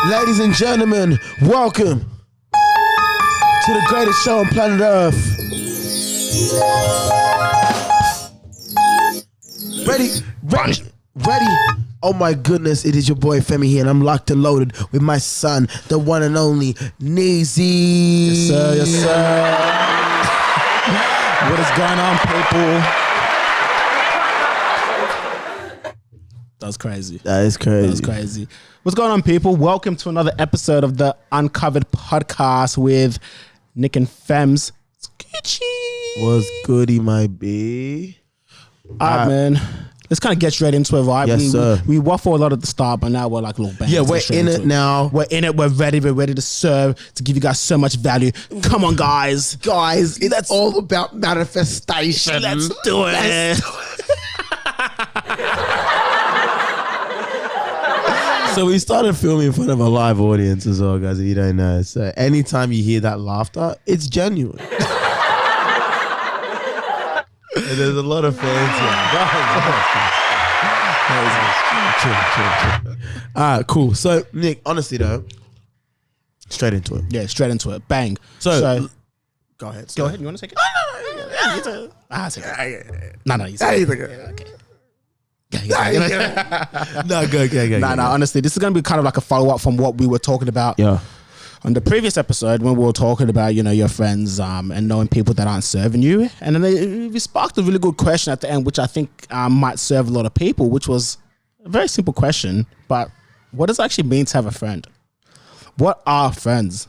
Ladies and gentlemen, welcome to the greatest show on planet Earth. Ready? Oh my goodness, it is your boy Femi here, and I'm locked and loaded with my son, the one and only Neezy. Yes, sir. What is going on, people? That's crazy. That is crazy. What's going on, people? Welcome to another episode of the Uncovered podcast with Nick and Fem's. What's goody, my B? Alright, man. Let's kind of get straight into it, right? Yes, sir. We waffle a lot at the start, but now we're like little bands. Yeah, we're in it now. We're in it. We're ready to serve, to give you guys so much value. Come on, guys. Guys, it's all about manifestation. Let's do it. So we started filming in front of a live audience as well, guys, if you don't know. So anytime you hear that laughter, it's genuine. And there's a lot of fans here. Chill. All right, cool. So, Nick, honestly though, straight into it. Yeah, straight into it. Bang. So go ahead. Go ahead. You want to take it? Take it. No, you Hey, take it. No, go. No, honestly, this is going to be kind of like a follow-up from what we were talking about on the previous episode when we were talking about, you know, your friends and knowing people that aren't serving you. And then we sparked a really good question at the end, which I think might serve a lot of people, which was a very simple question. But what does it actually mean to have a friend? What are friends?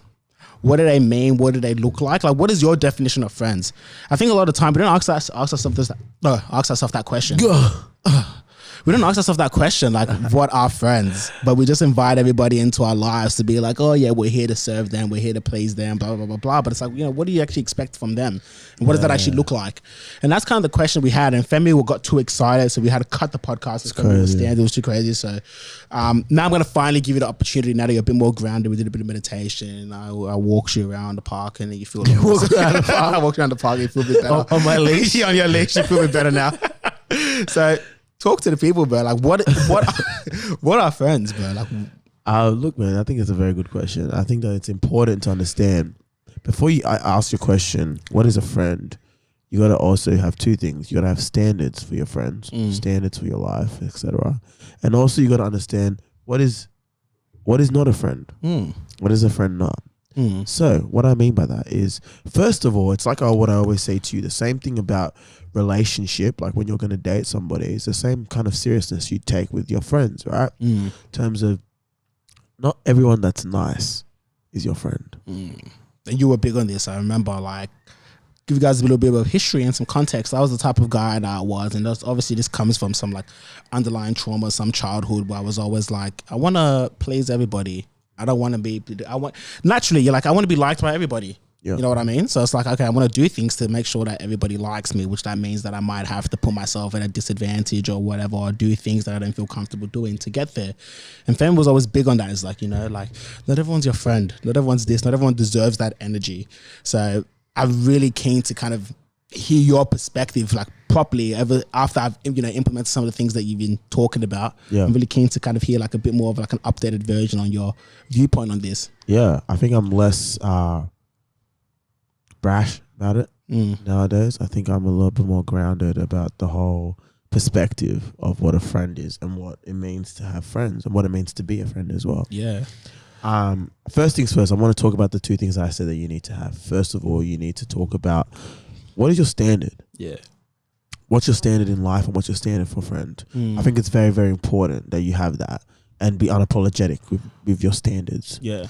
What do they mean? What do they look like? Like, what is your definition of friends? I think a lot of the time we don't ask ourselves that question. We don't ask ourselves that question, like, what are friends? But we just invite everybody into our lives to be like, oh yeah, we're here to serve them, we're here to please them, blah, blah, blah, blah. But it's like, you know, what do you actually expect from them? And what does that actually look like? And that's kind of the question we had. And Femi got too excited, so we had to cut the podcast. It was too crazy. So now I'm going to finally give you the opportunity, now that you're a bit more grounded. We did a bit of meditation. I walked you around the park and you feel I walked around the park, you feel a bit better. On my leash? On your leash, you feel a bit better now. So talk to the people, bro. Like, what are friends, bro? Like, look, man, I think it's a very good question. I think that it's important to understand before I ask your question, what is a friend? You got to also have two things. You got to have standards for your friends, standards for your life, etc. And also you got to understand what is not a friend. What is a friend not? So what I mean by that is, first of all, it's like what I always say to you, the same thing about relationship, like when you're going to date somebody, it's the same kind of seriousness you take with your friends, right? In terms of not everyone that's nice is your friend. And you were big on this. I remember, like, give you guys a little bit of history and some context. I was the type of guy that I was, and obviously this comes from some like underlying trauma, some childhood where I was always like, I want to please everybody. I don't want to be, naturally, you're like, I want to be liked by everybody. Yeah. You know what I mean? So it's like, okay, I want to do things to make sure that everybody likes me, which that means that I might have to put myself at a disadvantage or whatever, or do things that I don't feel comfortable doing to get there. And Fem was always big on that. It's like, you know, like, not everyone's your friend. Not everyone's this. Not everyone deserves that energy. So I'm really keen to kind of hear your perspective, like, properly after I've, you know, implemented some of the things that you've been talking about. Yeah. I'm really keen to kind of hear like a bit more of like an updated version on your viewpoint on this. Yeah, I think I'm less brash about it nowadays. I think I'm a little bit more grounded about the whole perspective of what a friend is and what it means to have friends and what it means to be a friend as well. Yeah. First things first, I want to talk about the two things I said that you need to have. First of all, you need to talk about what is your standard? Yeah. What's your standard in life and what's your standard for a friend? I think it's very, very important that you have that and be unapologetic with your standards. Yeah.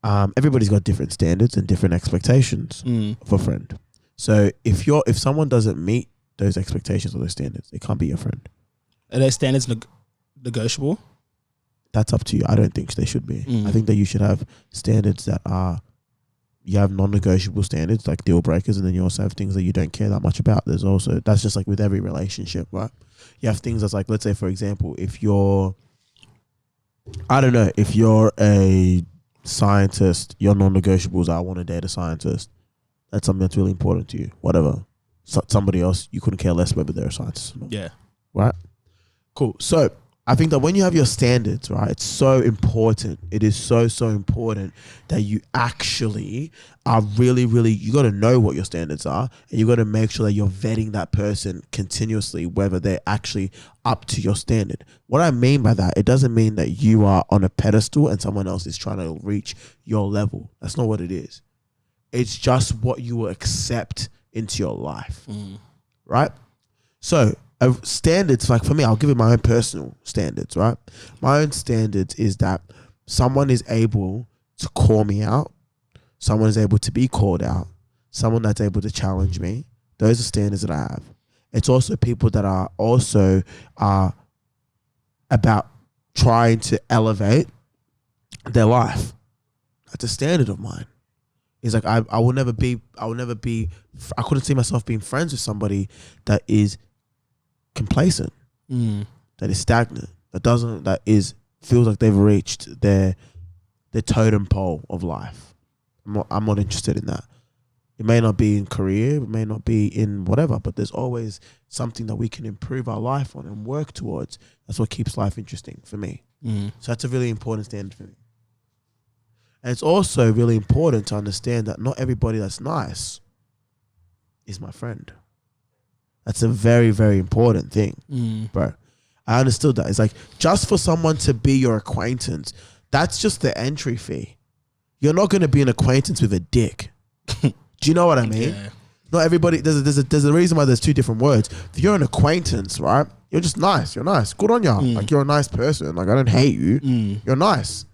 Everybody's got different standards and different expectations for a friend. So if someone doesn't meet those expectations or those standards, it can't be your friend. Are those standards negotiable? That's up to you. I don't think they should be. I think that you should have standards that are, you have non-negotiable standards like deal breakers, and then you also have things that you don't care that much about. There's also, that's just like with every relationship, right? You have things that's like, let's say for example, if you're a scientist, your non-negotiables are, I want to date a scientist. That's something that's really important to you. Whatever. Somebody else, you couldn't care less whether they're a scientist or not. Yeah. Right? Cool. So I think that when you have your standards, right, it's so important. It is so important that you actually are really, you got to know what your standards are, and you got to make sure that you're vetting that person continuously, whether they're actually up to your standard. What I mean by that, it doesn't mean that you are on a pedestal and someone else is trying to reach your level. That's not what it is. It's just what you will accept into your life, right? So standards, like for me, I'll give it my own personal standards, right? My own standards is that someone is able to call me out, someone is able to be called out, someone that's able to challenge me. Those are standards that I have. It's also people that are also about trying to elevate their life. That's a standard of mine. It's like I couldn't see myself being friends with somebody that is complacent, that is stagnant, feels like they've reached their totem pole of life. I'm not interested in that. It may not be in career, it may not be in whatever, but there's always something that we can improve our life on and work towards. That's what keeps life interesting for me. So that's a really important standard for me. And it's also really important to understand that not everybody that's nice is my friend. That's a very, very important thing, bro. I understood that. It's like, just for someone to be your acquaintance, that's just the entry fee. You're not going to be an acquaintance with a dick. Do you know what I mean? Yeah. Not everybody, there's a reason why there's two different words. If you're an acquaintance, right? You're just nice. You're nice. Good on you. Like, you're a nice person. Like, I don't hate you. You're nice.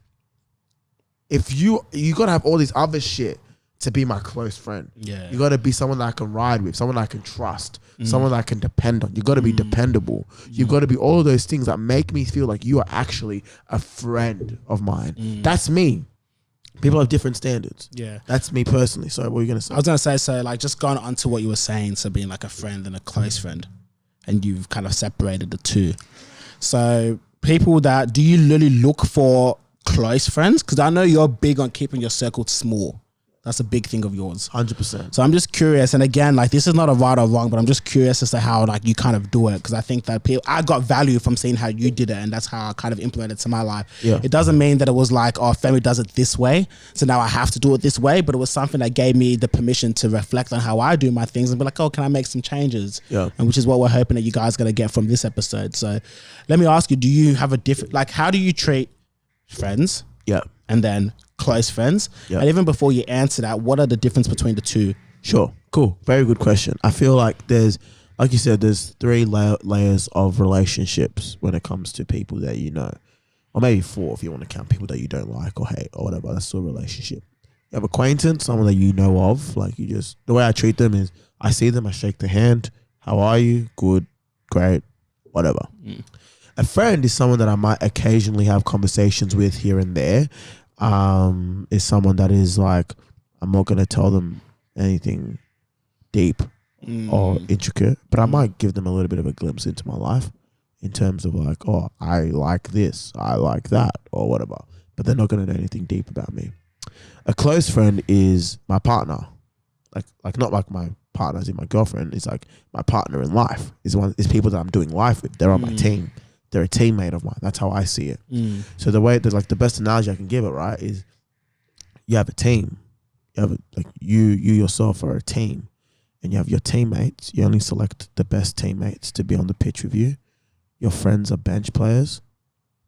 If you got to have all these other shit to be my close friend. Yeah. You got to be someone that I can ride with, someone that I can trust, someone that I can depend on. You got to be dependable. You got to be all of those things that make me feel like you are actually a friend of mine. That's me. People have different standards. Yeah. That's me personally. So what were you going to say? I was going to say, so like just going on to what you were saying, so being like a friend and a close friend, and you've kind of separated the two. So people that, do you really look for close friends? Because I know you're big on keeping your circle small. That's a big thing of yours. 100%. So I'm just curious, and again, like, this is not a right or wrong, but I'm just curious as to how like you kind of do it, because I think that I got value from seeing how you did it, and that's how I kind of implemented it to my life. Yeah. It doesn't mean that it was like, oh, Femi does it this way, so now I have to do it this way, but it was something that gave me the permission to reflect on how I do my things and be like, oh, can I make some changes? Yeah. And which is what we're hoping that you guys are going to get from this episode. So let me ask you, do you have a different, like, how do you treat friends? Yeah. And then close friends? Yeah. And even before you answer that, what are the difference between the two? Sure. Cool. Very good question. I feel like there's, like you said, there's three layers of relationships when it comes to people that you know. Or maybe four if you want to count people that you don't like or hate or whatever. That's still a relationship. You have acquaintance, someone that you know of. Like, you just, the way I treat them is I see them, I shake their hand. How are you? Good. Great. Whatever. A friend is someone that I might occasionally have conversations with here and there. Is someone that is like, I'm not going to tell them anything deep or intricate, but I might give them a little bit of a glimpse into my life in terms of like, oh, I like this, I like that, or whatever. But they're not going to know anything deep about me. A close friend is my partner. Like not like my partner as in my girlfriend. It's like my partner in life. Is people that I'm doing life with. They're on my team. They're a teammate of mine. That's how I see it. So the way that, like, the best analogy I can give it, right, is you have a team. You have you yourself are a team, and you have your teammates. You only select the best teammates to be on the pitch with you. Your friends are bench players.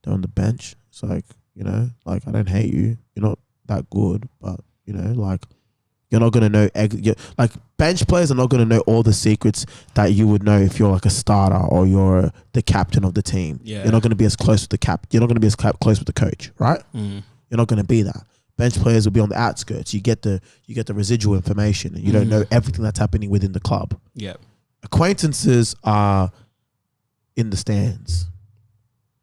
They're on the bench. It's like, you know, like, I don't hate you. You're not that good, but, you know, like, you're not going to know, like, bench players are not going to know all the secrets that you would know if you're like a starter or you're the captain of the team. Yeah. You're not going to be as close with the You're not going to be as close with the coach, right? You're not going to be that. Bench players will be on the outskirts. You get the residual information, and you don't know everything that's happening within the club. Yeah. Acquaintances are in the stands.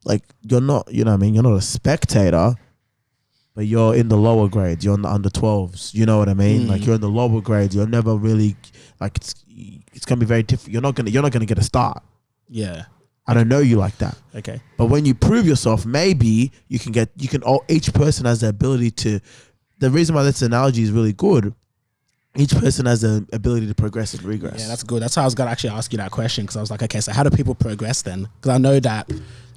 Like, you're not, you know what I mean? You're not a spectator, but you're in the lower grades. You're in the under 12s. You know what I mean? Like, you're in the lower grades. You're never really, like, it's gonna be very different. You're not gonna get a start. Yeah. I don't know you like that. Okay. But when you prove yourself, maybe each person has the ability to, the reason why this analogy is really good, each person has the ability to progress and regress. Yeah, that's good. That's how I was going to actually ask you that question, because I was like, okay, so how do people progress then? Because I know that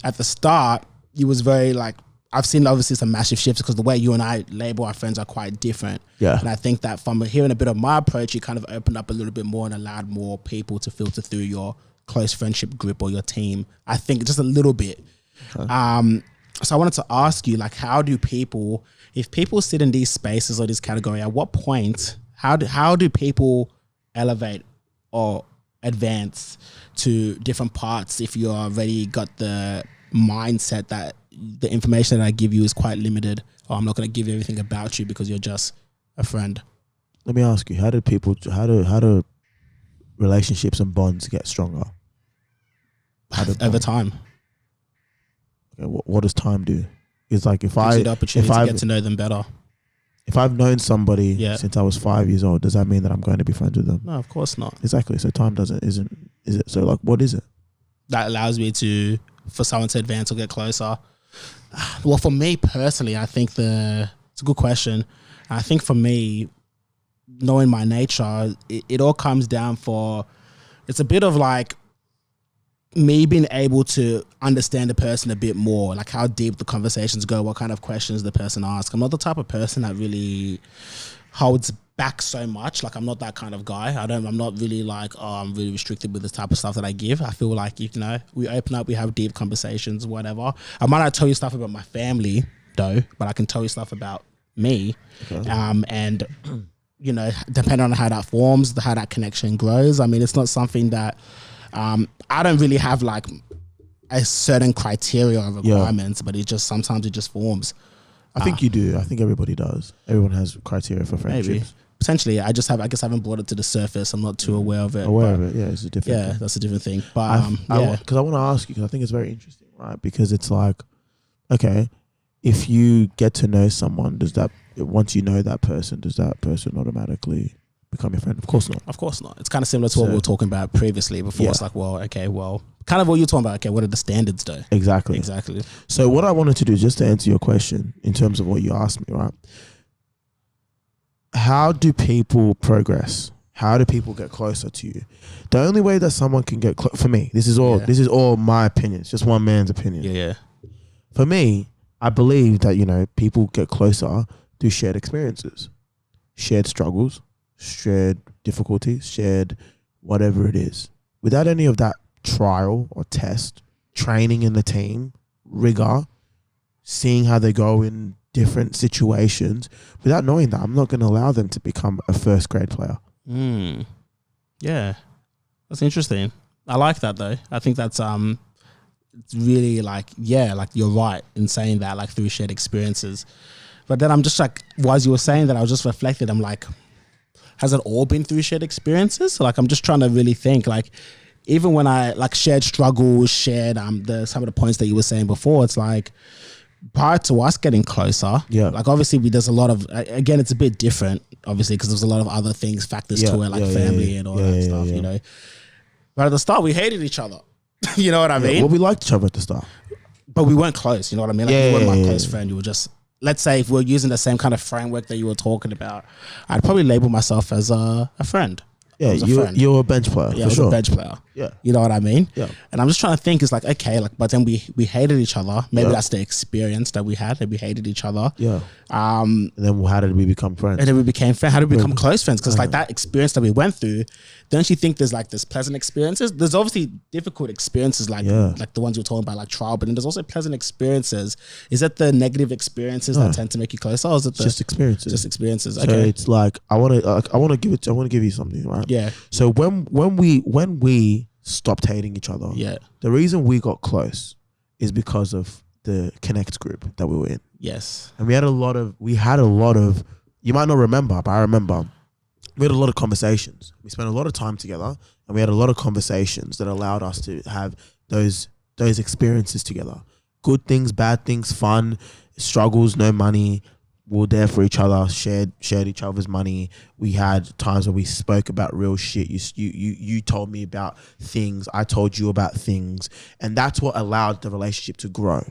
at the start, you was very like, I've seen obviously some massive shifts because the way you and I label our friends are quite different. Yeah. And I think that from hearing a bit of my approach, you kind of opened up a little bit more and allowed more people to filter through your close friendship group or your team. I think just a little bit. Okay. So I wanted to ask you, like, how do people, if people sit in these spaces or this category, at what point, how do people elevate or advance to different parts if you already got the mindset that the information that I give you is quite limited, or I'm not going to give you everything about you because you're just a friend? Let me ask you, how do relationships and bonds get stronger? Over time. Okay, what does time do? It's like if Gives you the opportunity to get to know them better. If I've known somebody since I was 5 years old, does that mean that I'm going to be friends with them? No, of course not. Exactly. So time is it? So like, what is it? That allows me for someone to advance or get closer. Well, for me personally, I think it's a good question. I think for me, knowing my nature, it all comes down it's a bit of like me being able to understand the person a bit more, like how deep the conversations go, what kind of questions the person asks. I'm not the type of person that really holds back so much. Like, I'm not that kind of guy. I'm not really like, I'm really restricted with the type of stuff that I give. I feel like, we open up, we have deep conversations, whatever. I might not tell you stuff about my family though, but I can tell you stuff about me. Okay. And depending on how that forms, how that connection grows. I mean, it's not something that, I don't really have like a certain criteria or requirements, but sometimes it just forms. I think you do. I think everybody does. Everyone has criteria for friendships. Maybe. Potentially. I guess I haven't brought it to the surface. I'm not too aware of it. Yeah, it's a different thing. That's a different thing. But because I want to ask you, because I think it's very interesting, right? Because it's like, okay, if you get to know someone, once you know that person, does that person automatically become your friend? Of course not. Of course not. It's kind of similar to what we were talking about previously before. Yeah. It's like, kind of what you're talking about. Okay, what are the standards though? Exactly. So what I wanted to do, just to answer your question in terms of what you asked me, right? How do people progress? How do people get closer to you? The only way that someone can get for me, this is all my opinion. It's just one man's opinion. Yeah. For me, I believe that, people get closer through shared experiences, shared struggles, shared difficulties, shared whatever it is. Without any of that trial or test, training in the team, rigor, seeing how they go in different situations, without knowing that, I'm not going to allow them to become a first grade player. Yeah, that's interesting. I like that though. I think that's it's really like you're right in saying that, like through shared experiences. But then I'm just like, while you were saying that, I was just reflected. I'm like, has it all been through shared experiences? So like, I'm just trying to really think, like, even when I like shared struggles, shared some of the points that you were saying before, it's like prior to us getting closer, like obviously there's a lot of, again, it's a bit different, obviously, because there's a lot of other factors to it, like family and all that stuff, But at the start, we hated each other. You know what I mean? Well, we liked each other at the start. But we weren't close, you know what I mean? Like, you weren't my close friend. You were just, let's say if we're using the same kind of framework that you were talking about, I'd probably label myself as a friend. Yeah, you're a bench player. Yeah, I was a bench player. Yeah. You know what I mean? Yeah. And I'm just trying to think, it's like, okay, like, but then we hated each other. Maybe that's the experience that we had, that we hated each other. Yeah. And then how did we become friends? And then we became friends. How did we become close friends? Because like that experience that we went through, don't you think there's like this pleasant experiences? There's obviously difficult experiences like the ones you're talking about, like trial, but then there's also pleasant experiences. Is it the negative experiences that tend to make you closer, or is it just experiences? Just experiences. So okay. it's like I want to give you something, right? Yeah. So when we stopped hating each other, the reason we got close is because of the Connect group that we were in. Yes. And we had a lot of, you might not remember, but I remember we had a lot of conversations. We spent a lot of time together, and we had a lot of conversations that allowed us to have those experiences together. Good things, bad things, fun, struggles, no money. We were there for each other, shared each other's money. We had times where we spoke about real shit. You told me about things, I told you about things, and that's what allowed the relationship to grow.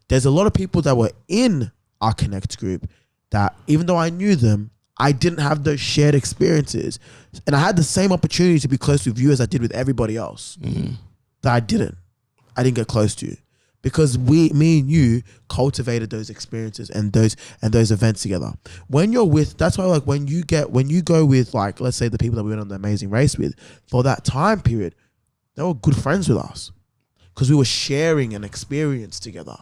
There's a lot of people that were in our Connect group that, even though I knew them, I didn't have those shared experiences, and I had the same opportunity to be close with you as I did with everybody else. That I didn't get close to. because me and you cultivated those experiences and those events together. When you're with, that's why like when you go with like, let's say the people that we went on the Amazing Race with, for that time period, they were good friends with us because we were sharing an experience together,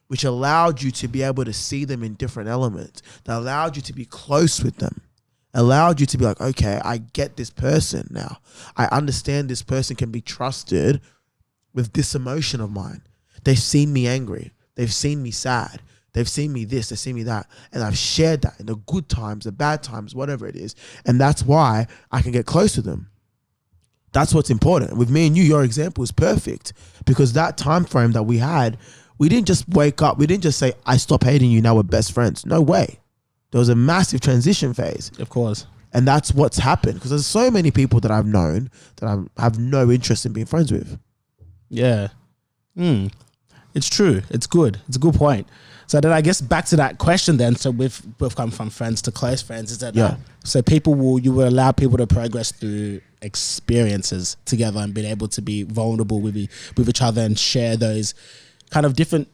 which allowed you to be able to see them in different elements, that allowed you to be close with them, allowed you to be like, okay, I get this person now. I understand this person can be trusted with this emotion of mine. They've seen me angry. They've seen me sad. They've seen me this. They've seen me that. And I've shared that in the good times, the bad times, whatever it is. And that's why I can get close to them. That's what's important. With me and you, your example is perfect because that time frame that we had, we didn't just wake up. We didn't just say, I stop hating you, now we're best friends. No way. There was a massive transition phase. Of course. And that's what's happened because there's so many people that I've known that I have no interest in being friends with. Yeah. It's true. It's good. It's a good point. So then I guess back to that question then. So we've come from friends to close friends. Is that so you will allow people to progress through experiences together and being able to be vulnerable with each other and share those kind of different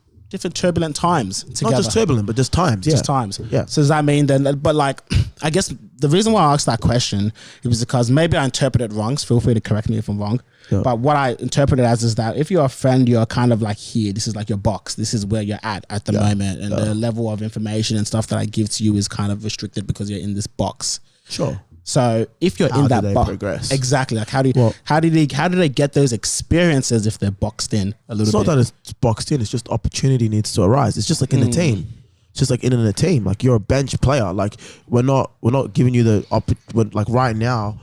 turbulent times together. Not just turbulent, but just times. Just times. Yeah. So does that mean then, but like, I guess the reason why I asked that question is because maybe I interpreted it wrong. So feel free to correct me if I'm wrong. Yeah. But what I interpret it as is that if you're a friend, you're kind of like here. This is like your box. This is where you're at the moment. And the level of information and stuff that I give to you is kind of restricted because you're in this box. Sure. So if you're in that box, progress? Exactly. Like how do they get those experiences if they're boxed in a little bit? It's not that it's boxed in. It's just opportunity needs to arise. It's just like in a team. It's just like in a team. Like you're a bench player. Like we're not giving you the like right now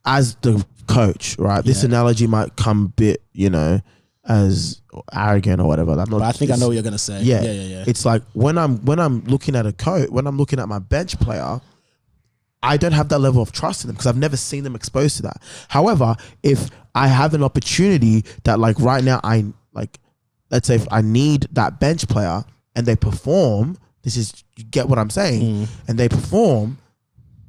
as the coach, right? This analogy might come a bit, as arrogant or whatever. But I think I know what you're gonna say. Yeah. It's like when I'm looking at a coach, when I'm looking at my bench player, I don't have that level of trust in them because I've never seen them exposed to that. However, if I have an opportunity that like right now let's say if I need that bench player and they perform, you get what I'm saying? And they perform,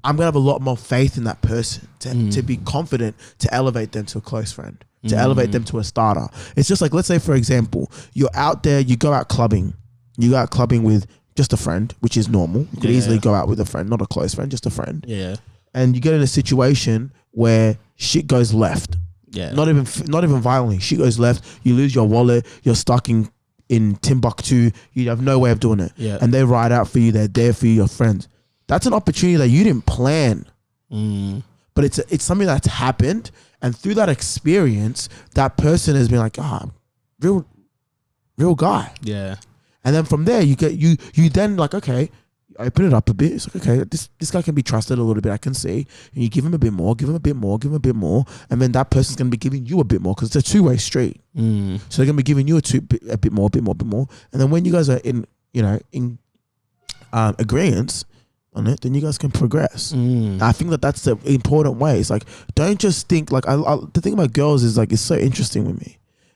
I'm going to have a lot more faith in that person to be confident to elevate them to a close friend, to elevate them to a starter. It's just like, let's say for example, you're out there, you go out clubbing with just a friend, which is normal. You could easily go out with a friend, not a close friend, just a friend. Yeah. And you get in a situation where shit goes left. Yeah. Not even violently. Shit goes left. You lose your wallet. You're stuck in Timbuktu. You have no way of doing it. Yeah. And they ride out for you. They're there for you, your friends. That's an opportunity that you didn't plan. But it's something that's happened. And through that experience, that person has been like, real guy. Yeah. And then from there, you then like, okay, open it up a bit. It's like, okay, this guy can be trusted a little bit. I can see. And you give him a bit more, give him a bit more, give him a bit more. And then that person's going to be giving you a bit more because it's a two-way street. So they're going to be giving you a bit more. And then when you guys are in agreement on it, then you guys can progress. I think that's the important way. It's like, don't just think like, the thing about girls is like, it's so interesting with me.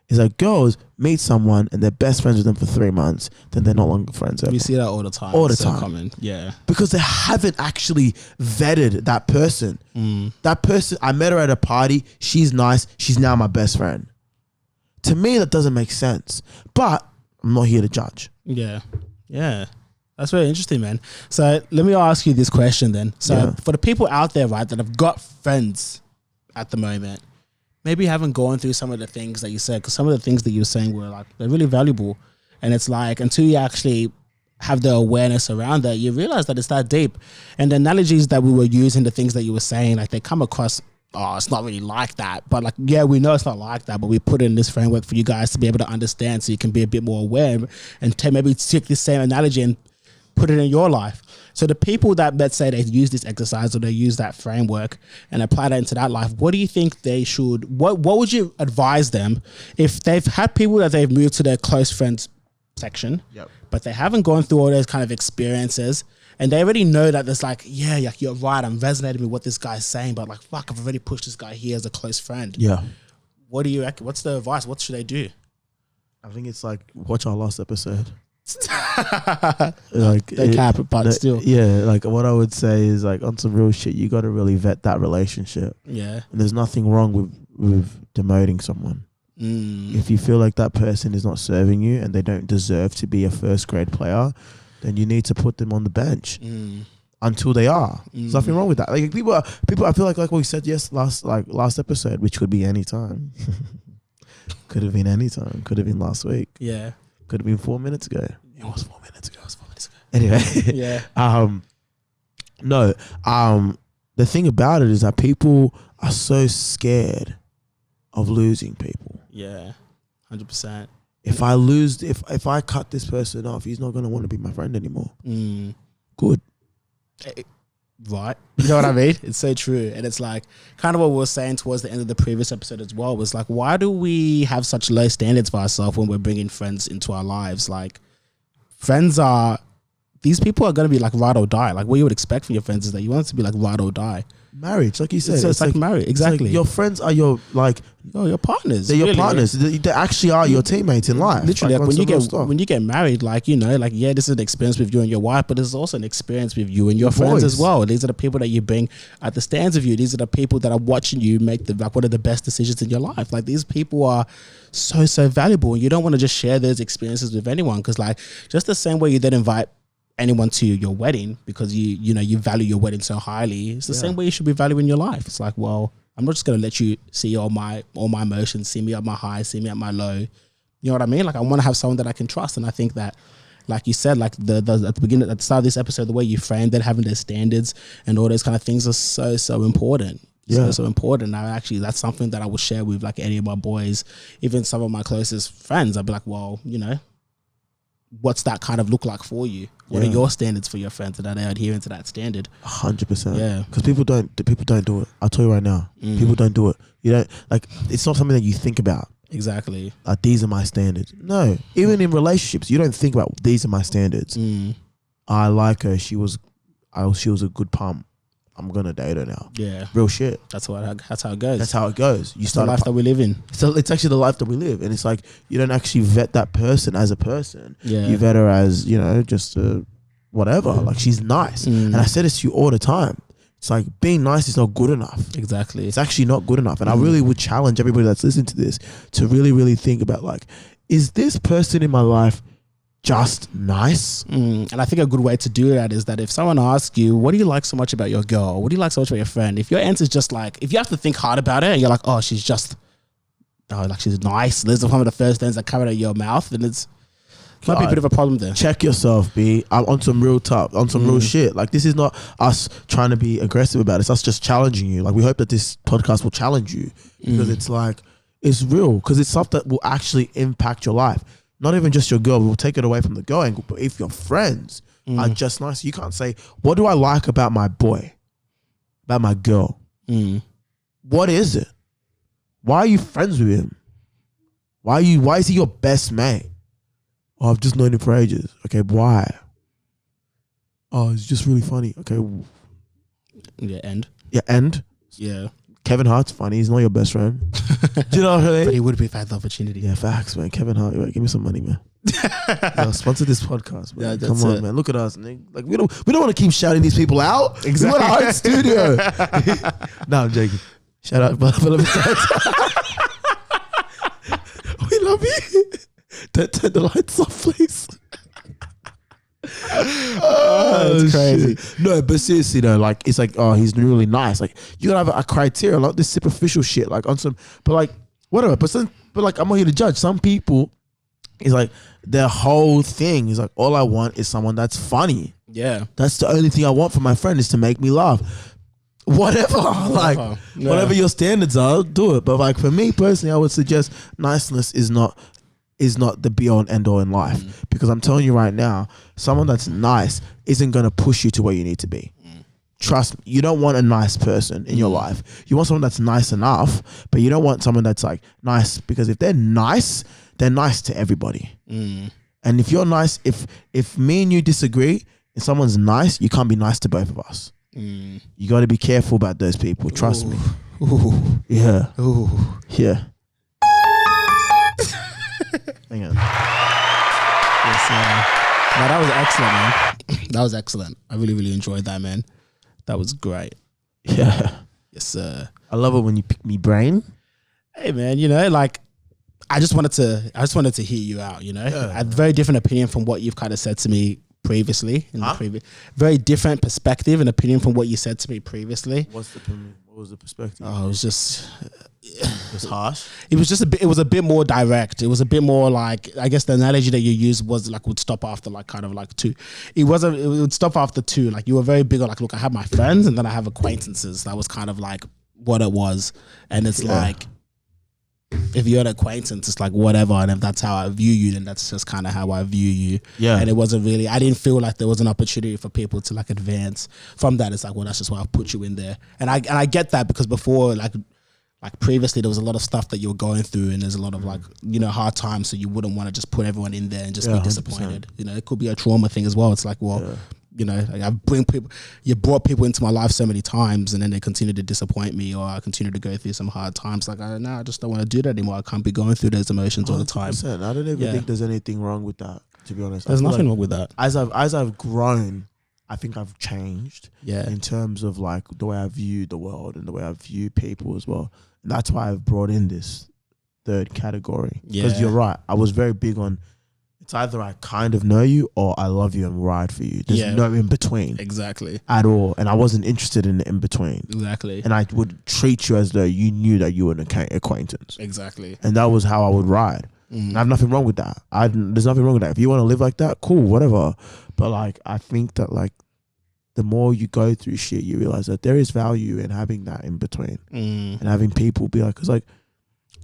It's like girls meet someone and they're best friends with them for 3 months, then they're no longer friends ever. We see that all the time. All the time. Common. Yeah. Because they haven't actually vetted that person. That person, I met her at a party. She's nice. She's now my best friend. To me, that doesn't make sense. But I'm not here to judge. Yeah. Yeah. That's very interesting, man. So let me ask you this question then. So for the people out there, right, that have got friends at the moment, maybe you haven't gone through some of the things that you said, because some of the things that you were saying were like, they're really valuable. And it's like, until you actually have the awareness around that, you realize that it's that deep. And the analogies that we were using, the things that you were saying, like they come across, it's not really like that. But like, yeah, we know it's not like that, but we put in this framework for you guys to be able to understand so you can be a bit more aware and maybe take this same analogy and put it in your life. So the people that, let's say they use this exercise or they use that framework and apply that into that life, what do you think they should, what would you advise them if they've had people that they've moved to their close friends section, but they haven't gone through all those kind of experiences and they already know that there's like, you're right, I'm resonating with what this guy's saying, but like, fuck, I've already pushed this guy here as a close friend. Yeah. What do you reckon? What's the advice? What should they do? I think it's like, watch our last episode. Like they cap it, but still, like what I would say is like on some real shit, you got to really vet that relationship. And there's nothing wrong with demoting someone. If you feel like that person is not serving you and they don't deserve to be a first grade player, then you need to put them on the bench until they are. There's nothing wrong with that. Like people, I feel like what we said last episode, which could be any time. Could have been any time. Could have been last week. Yeah. Could have been 4 minutes ago. It was 4 minutes ago. Anyway. Yeah. The thing about it is that people are so scared of losing people. Yeah. 100%. If I cut this person off, he's not going to want to be my friend anymore. Good. Right. You know what I mean? It's so true. And it's like kind of what we were saying towards the end of the previous episode as well, was like, why do we have such low standards for ourselves when we're bringing friends into our lives? Like, these people are going to be like ride or die. Like, what you would expect from your friends is that you want it to be like ride or die. Marriage, like you said. So it's like marriage. Exactly. Like your friends are your partners. They're your partners. They actually are your teammates in life. Literally, like when you get married, like, you know, like, yeah, this is an experience with you and your wife, but it's also an experience with you and your friends as well. These are the people that you bring at the stands of you. These are the people that are watching you make one of the best decisions in your life. Like, these people are so valuable. You don't want to just share those experiences with anyone, because like, just the same way you then invite anyone to your wedding because you value your wedding so highly, it's the same way you should be valuing your life. It's like, well, I'm not just going to let you see all my emotions, see me at my high, see me at my low. You know what I mean? Like, I want to have someone that I can trust. And I think that, like you said, like at the start of this episode, the way you framed it, having their standards and all those kind of things are so important. So important. Now, actually, that's something that I would share with like any of my boys, even some of my closest friends. I'd be like, well, you know, what's that kind of look like for you? What are your standards for your friends, and are they adhering to that standard? 100%. Yeah, because people don't do it. I'll tell you right now, people don't do it. You don't, like, it's not something that you think about. Exactly. Like, these are my standards. No, even in relationships, you don't think about these are my standards. I like her. She was a good pump. I'm gonna date her now. Yeah, real shit. That's how it goes. That's how it goes. You start the life that we live in. So it's actually the life that we live, and it's like you don't actually vet that person as a person. Yeah, you vet her as, you know, just whatever. Like, she's nice, and I say this to you all the time. It's like, being nice is not good enough. Exactly, it's actually not good enough. And I really would challenge everybody that's listening to this to really think about, like, is this person in my life just nice? And I think a good way to do that is that if someone asks you, what do you like so much about your girl? What do you like so much about your friend? If your answer is just like, if you have to think hard about it and you're like, oh, she's nice, those are one of the first things that come out of your mouth, then might be a bit of a problem there. Check yourself, B. I'm on some real top, on some real shit. Like, this is not us trying to be aggressive about it. It's us just challenging you. Like, we hope that this podcast will challenge you, because it's like, it's real, because it's stuff that will actually impact your life. Not even just your girl. We'll take it away from the girl angle. But if your friends are just nice, you can't say, what do I like about my boy? About my girl? What is it? Why are you friends with him? Why is he your best mate? Oh, I've just known him for ages. Okay, why? Oh, it's just really funny. Okay. Yeah, end. Yeah. Kevin Hart's funny. He's not your best friend. Do you know what I mean? But he would be if I had the opportunity. Yeah, facts, man. Kevin Hart, give me some money, man. Sponsor this podcast, man. Yeah, come on, man. Look at us, Nick. Like, we don't want to keep shouting these people out. Exactly. We want our own studio. No, I'm joking. Shout out, we love you. Turn the lights off, please. It's crazy. Shit. No, but seriously though, like, it's like, oh, he's really nice. Like, you gotta have a criteria, like this superficial shit, like on some, but like whatever. But like, I'm not here to judge. Some people, it's like their whole thing is like, all I want is someone that's funny. Yeah, that's the only thing I want from my friend, is to make me laugh. Whatever, like whatever your standards are, do it. But like, for me personally, I would suggest niceness is not the be all and end all in life, because I'm telling you right now, someone that's nice isn't going to push you to where you need to be. Trust me, you don't want a nice person in your life. You want someone that's nice enough, but you don't want someone that's like nice, because if they're nice to everybody. And if you're nice, if me and you disagree and someone's nice, you can't be nice to both of us. You got to be careful about those people. Trust me. Yeah. Yeah. Hang on. Yes, no, that was excellent, man. That was excellent. I really enjoyed that, man. That was great. Yeah. Yes, sir. I love it when you pick me brain. Hey, man, you know, like, I just wanted to hear you out, you know. I had a very different opinion from what you've kind of said to me previously. Very different perspective and opinion from what you said to me previously. What was the perspective? Oh, it was just... It was harsh. It was a bit more direct. It was a bit more like, I guess the analogy that you used was like would stop after like kind of like 2. It would stop after 2. Like you were very big on like, look, I have my friends and then I have acquaintances. That was kind of like what it was. And it's like, if you're an acquaintance, it's like whatever. And if that's how I view you, then that's just kind of how I view you. Yeah. And it wasn't really, I didn't feel like there was an opportunity for people to like advance from that. It's like, well, that's just why I've put you in there. And I get that because before, like previously there was a lot of stuff that you were going through and there's a lot of like, you know, hard times. So you wouldn't want to just put everyone in there and just be disappointed. 100%. You know, it could be a trauma thing as well. It's like, well, you know, like you brought people into my life so many times and then they continue to disappoint me or I continue to go through some hard times. Like, I just don't want to do that anymore. I can't be going through those emotions all the time. I don't even think there's anything wrong with that, to be honest. There's nothing wrong with that. As I've grown, I think I've changed in terms of like the way I view the world and the way I view people as well. And that's why I've brought in this third category. Because you're right. I was very big on, it's either I kind of know you or I love you and ride for you. There's no in between. Exactly. At all. And I wasn't interested in the in between. Exactly. And I would treat you as though you knew that you were an acquaintance. Exactly. And that was how I would ride. And I have nothing wrong with that. There's nothing wrong with that. If you want to live like that, cool, whatever. But like, I think that like, the more you go through shit, you realize that there is value in having that in between and having people be like, because like,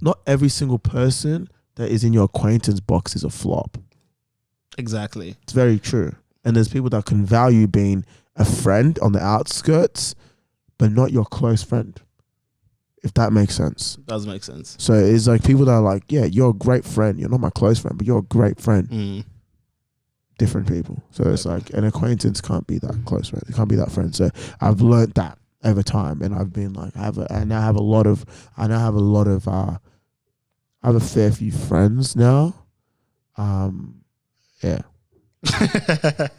not every single person that is in your acquaintance box is a flop. Exactly. It's very true. And there's people that can value being a friend on the outskirts, but not your close friend, if that makes sense. It does make sense. So it's like people that are like, yeah, you're a great friend. You're not my close friend, but you're a great friend. Different people. So it's like an acquaintance can't be that close friend. It can't be that friend. So I've learned that over time, and I've been like, I now have a fair few friends now. Yeah. Because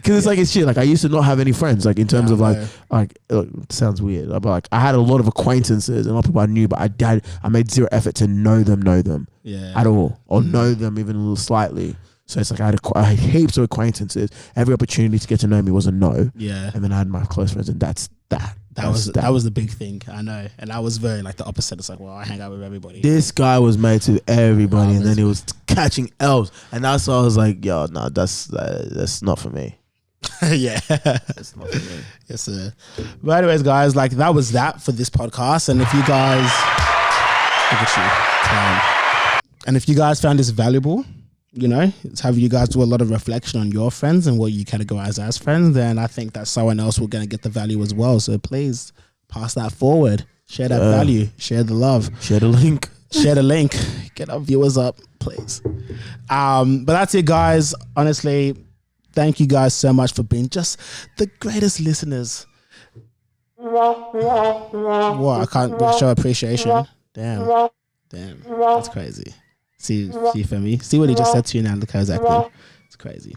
it's like it's shit. Like I used to not have any friends. Like in terms of like it sounds weird, but like I had a lot of acquaintances and a lot of people I knew, but I made zero effort to know them at all, or know them even a little slightly. So it's like I had heaps of acquaintances. Every opportunity to get to know me was a no. Yeah. And then I had my close friends, and that's that. That was the big thing. I know. And I was very like the opposite. It's like, well, I hang out with everybody. This guy was made to everybody, and then he was catching L's. And that's why I was like, yo, no, that's not for me. Yeah. That's not for me. Yes, sir. But anyways, guys, like that was that for this podcast. And if you guys look at you. And if you guys found this valuable, you know, it's having you guys do a lot of reflection on your friends and what you categorize as friends, then I think that someone else will gonna get the value as well. So please pass that forward. Share that value. Share the love. Share the link. Share the link. Get our viewers up, please. But that's it, guys. Honestly, thank you guys so much for being just the greatest listeners. What? I can't show appreciation. Damn. That's crazy. See, Femi? See what he just said to you now? Look how exactly. It's crazy.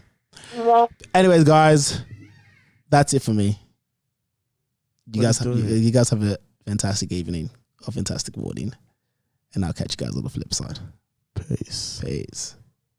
Anyways, guys, that's it for me. You guys have a fantastic evening, a fantastic morning, and I'll catch you guys on the flip side. Peace.